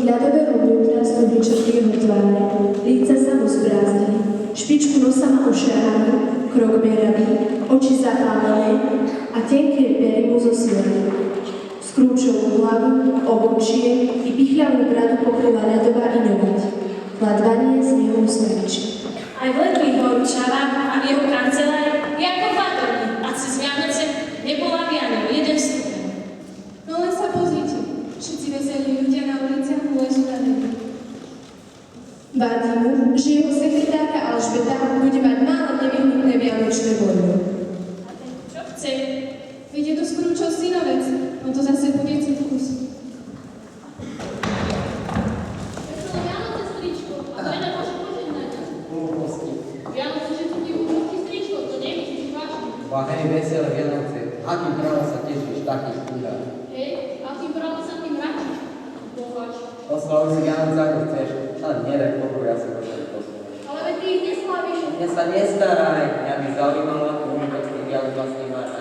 ľadové rovnútra stúdli črty jeho tváre, líca sa mu zbrázdili, špičku nosa má ošaranú, krok beravý, oči zapálené a tenké pery mu zosílené. Skrúčovú hlavu, obočie i pichľavú bradu pokryla ľadová inovať. Hladvanie z neho usmeričí. Aj v letných horúčavách a v jeho kancelárii je ako fatorný a cez Vianoce nebola Vianou jeden stupeň. No len sa pozrite, všetci veselí ľudia na uliciach mu leží na nebi. Vadí mu, že jeho sekretárka Alžbeta bude mať málo nevyhnutné vianočné voľno. A ten čo chce? Veď je to Skrúčov synovec, on to zase bude cirkus. Veselo Vianoce, stričko, a to je na Bože požehnania. Vianoce, že tu ti úroky, stričko, to nemyslíš vážne. Hej, veselé Vianoce. Akým právom sa tešíš, taký chudák? Hej, a tým právom sa tým radíš. Boháč. Oslavuj si Vianoce, ako chceš. Ale nedaj pokoj, ja si môžem poslúchať. Ale veď ty ich neslavíš. Mňa sa nestaraj, mňa by zaujímalo, ako mi to s tým Vianoc vlastne máš.